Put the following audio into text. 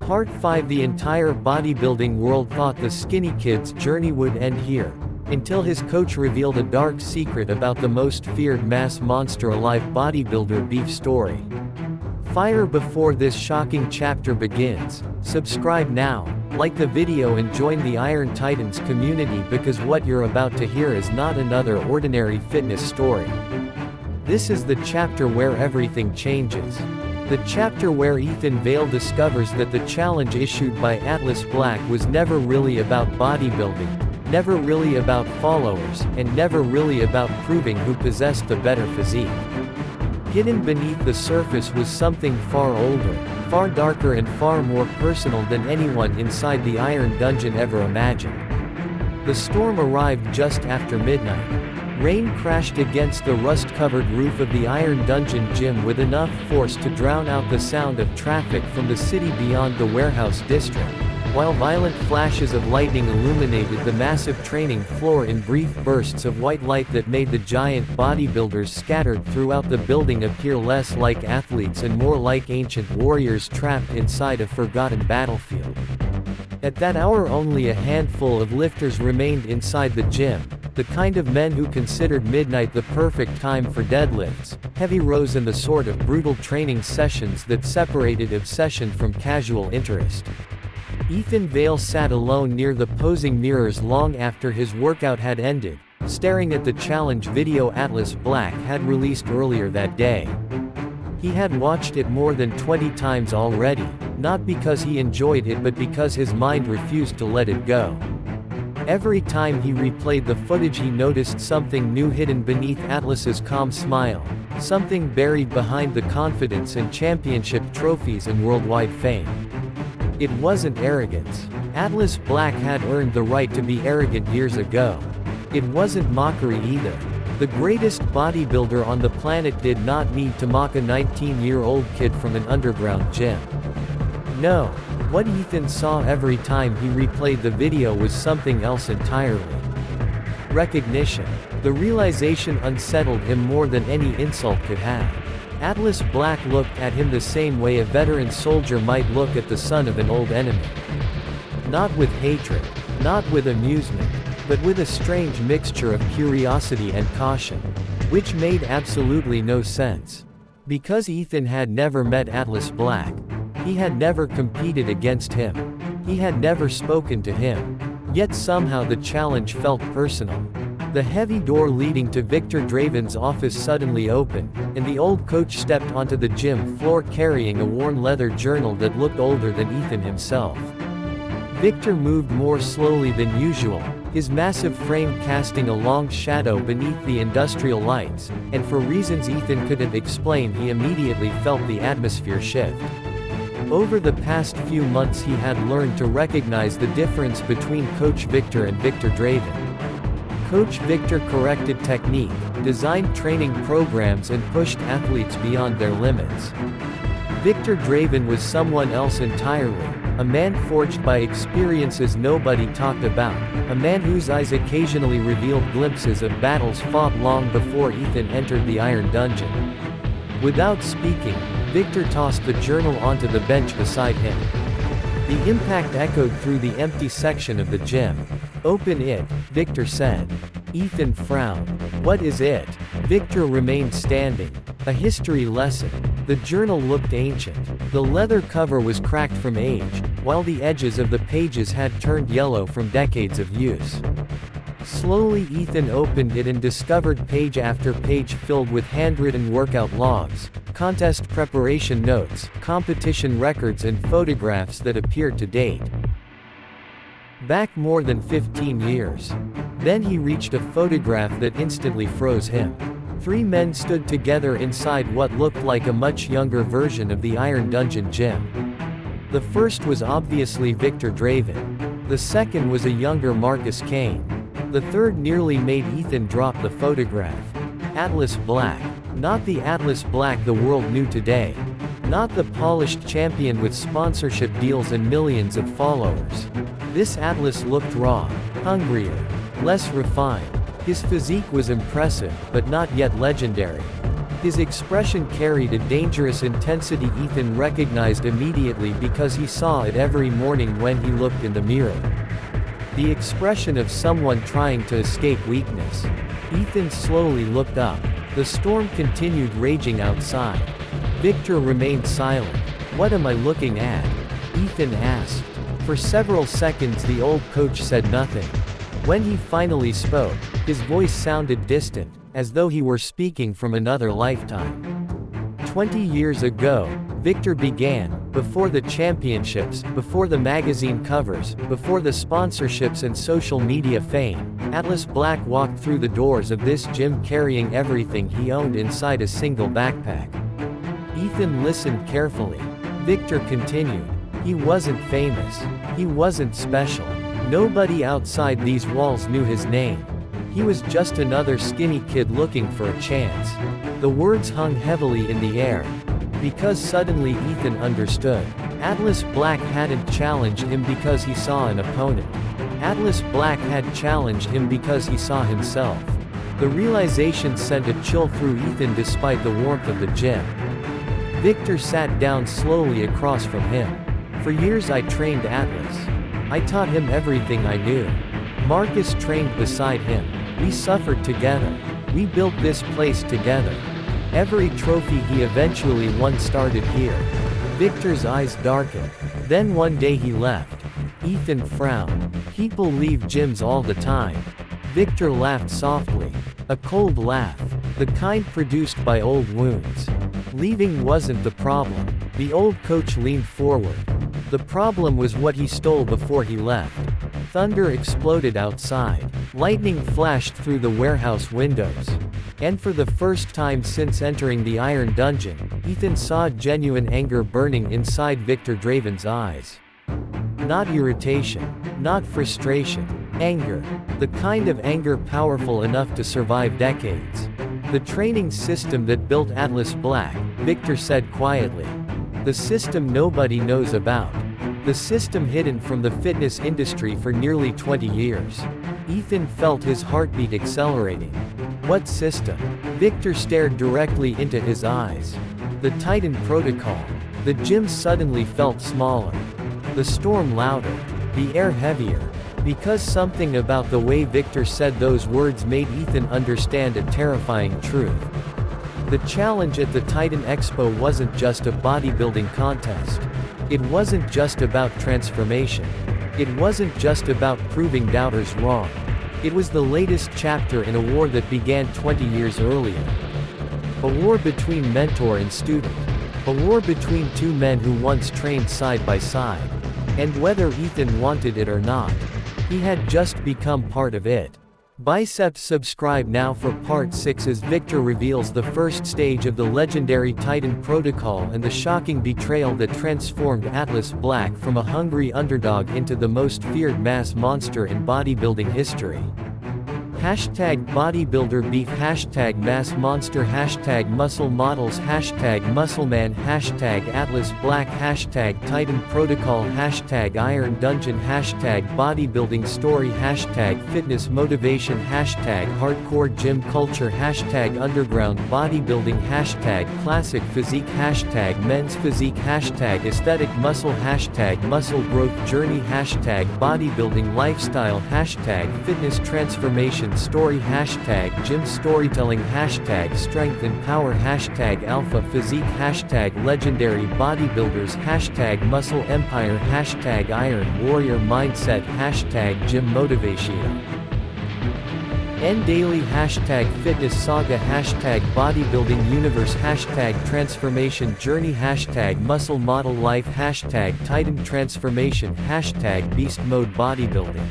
Part 5. The entire bodybuilding world thought the skinny kid's journey would end here, until his coach revealed a dark secret about the most feared mass monster alive, Bodybuilder Beef story. Fire! Before this shocking chapter begins, subscribe now, like the video and join the Iron Titans community, because what you're about to hear is not another ordinary fitness story. This is the chapter where everything changes. The chapter where Ethan Vale discovers that the challenge issued by Atlas Black was never really about bodybuilding, never really about followers, and never really about proving who possessed the better physique. Hidden beneath the surface was something far older, far darker and far more personal than anyone inside the Iron Dungeon ever imagined. The storm arrived just after midnight. Rain crashed against the rust-covered roof of the Iron Dungeon gym with enough force to drown out the sound of traffic from the city beyond the warehouse district, while violent flashes of lightning illuminated the massive training floor in brief bursts of white light that made the giant bodybuilders scattered throughout the building appear less like athletes and more like ancient warriors trapped inside a forgotten battlefield. At that hour only a handful of lifters remained inside the gym, the kind of men who considered midnight the perfect time for deadlifts, heavy rows and the sort of brutal training sessions that separated obsession from casual interest. Ethan Vale sat alone near the posing mirrors long after his workout had ended, staring at the challenge video Atlas Black had released earlier that day. He had watched it more than 20 times already, not because he enjoyed it but because his mind refused to let it go. Every time he replayed the footage he noticed something new hidden beneath Atlas's calm smile, something buried behind the confidence and championship trophies and worldwide fame. It wasn't arrogance. Atlas Black had earned the right to be arrogant years ago. It wasn't mockery either. The greatest bodybuilder on the planet did not need to mock a 19-year-old kid from an underground gym. No, what Ethan saw every time he replayed the video was something else entirely. Recognition. The realization unsettled him more than any insult could have. Atlas Black looked at him the same way a veteran soldier might look at the son of an old enemy. Not with hatred, not with amusement, but with a strange mixture of curiosity and caution, which made absolutely no sense. Because Ethan had never met Atlas Black. He had never competed against him. He had never spoken to him. Yet somehow the challenge felt personal. The heavy door leading to Victor Draven's office suddenly opened, and the old coach stepped onto the gym floor carrying a worn leather journal that looked older than Ethan himself. Victor moved more slowly than usual, his massive frame casting a long shadow beneath the industrial lights, and for reasons Ethan couldn't explain he immediately felt the atmosphere shift. Over the past few months he had learned to recognize the difference between Coach Victor and Victor Draven. Coach Victor corrected technique, designed training programs and pushed athletes beyond their limits. Victor Draven was someone else entirely, a man forged by experiences nobody talked about, a man whose eyes occasionally revealed glimpses of battles fought long before Ethan entered the Iron Dungeon. Without speaking, Victor tossed the journal onto the bench beside him. The impact echoed through the empty section of the gym. "Open it," Victor said. Ethan frowned. "What is it?" Victor remained standing. "A history lesson." The journal looked ancient. The leather cover was cracked from age, while the edges of the pages had turned yellow from decades of use. Slowly Ethan opened it and discovered page after page filled with handwritten workout logs, contest preparation notes, competition records and photographs that appeared to date back more than 15 years. Then he reached a photograph that instantly froze him. Three men stood together inside what looked like a much younger version of the Iron Dungeon gym. The first was obviously Victor Draven. The second was a younger Marcus Kane. The third nearly made Ethan drop the photograph. Atlas Black. Not the Atlas Black the world knew today. Not the polished champion with sponsorship deals and millions of followers. This Atlas looked raw, hungrier, less refined. His physique was impressive, but not yet legendary. His expression carried a dangerous intensity Ethan recognized immediately because he saw it every morning when he looked in the mirror. The expression of someone trying to escape weakness. Ethan slowly looked up. The storm continued raging outside. Victor remained silent. "What am I looking at?" Ethan asked. For several seconds the old coach said nothing. When he finally spoke, his voice sounded distant, as though he were speaking from another lifetime. 20 years ago, Victor began, before the championships, before the magazine covers, before the sponsorships and social media fame, Atlas Black walked through the doors of this gym carrying everything he owned inside a single backpack. Ethan listened carefully. Victor continued. He wasn't famous. He wasn't special. Nobody outside these walls knew his name. He was just another skinny kid looking for a chance. The words hung heavily in the air. Because suddenly Ethan understood. Atlas Black hadn't challenged him because he saw an opponent. Atlas Black had challenged him because he saw himself. The realization sent a chill through Ethan despite the warmth of the gym. Victor sat down slowly across from him. For years I trained Atlas. I taught him everything I knew. Marcus trained beside him. We suffered together. We built this place together. Every trophy he eventually won started here. Victor's eyes darkened. Then one day he left. Ethan frowned. People leave gyms all the time. Victor laughed softly. A cold laugh. The kind produced by old wounds. Leaving wasn't the problem. The old coach leaned forward. The problem was what he stole before he left. Thunder exploded outside. Lightning flashed through the warehouse windows. And for the first time since entering the Iron Dungeon, Ethan saw genuine anger burning inside Victor Draven's eyes. Not irritation. Not frustration. Anger. The kind of anger powerful enough to survive decades. The training system that built Atlas Black, Victor said quietly. The system nobody knows about. The system hidden from the fitness industry for nearly 20 years. Ethan felt his heartbeat accelerating. What system? Victor stared directly into his eyes. The Titan Protocol. The gym suddenly felt smaller. The storm louder. The air heavier. Because something about the way Victor said those words made Ethan understand a terrifying truth. The challenge at the Titan Expo wasn't just a bodybuilding contest. It wasn't just about transformation. It wasn't just about proving doubters wrong. It was the latest chapter in a war that began 20 years earlier. A war between mentor and student. A war between two men who once trained side by side. And whether Ethan wanted it or not, he had just become part of it. Biceps subscribe now for part 6 as Victor reveals the first stage of the legendary Titan Protocol and the shocking betrayal that transformed Atlas Black from a hungry underdog into the most feared mass monster in bodybuilding history. Hashtag Bodybuilder Beef, hashtag Mass Monster, hashtag Muscle Models, hashtag Muscleman, hashtag Atlas Black, hashtag Titan Protocol, hashtag Iron Dungeon, hashtag Bodybuilding Story, hashtag Fitness Motivation, hashtag Hardcore Gym Culture, hashtag Underground Bodybuilding, hashtag Classic Physique, hashtag Men's Physique, hashtag Aesthetic Muscle, hashtag Muscle Growth Journey, hashtag Bodybuilding Lifestyle, hashtag Fitness Transformation Story, hashtag Gym Storytelling, hashtag Strength and Power, hashtag Alpha Physique, hashtag Legendary Bodybuilders, hashtag Muscle Empire, hashtag Iron Warrior Mindset, hashtag Gym Motivation. N Daily, hashtag Fitness Saga, hashtag Bodybuilding Universe, hashtag Transformation Journey, hashtag Muscle Model Life, hashtag Titan Transformation, hashtag Beast Mode Bodybuilding.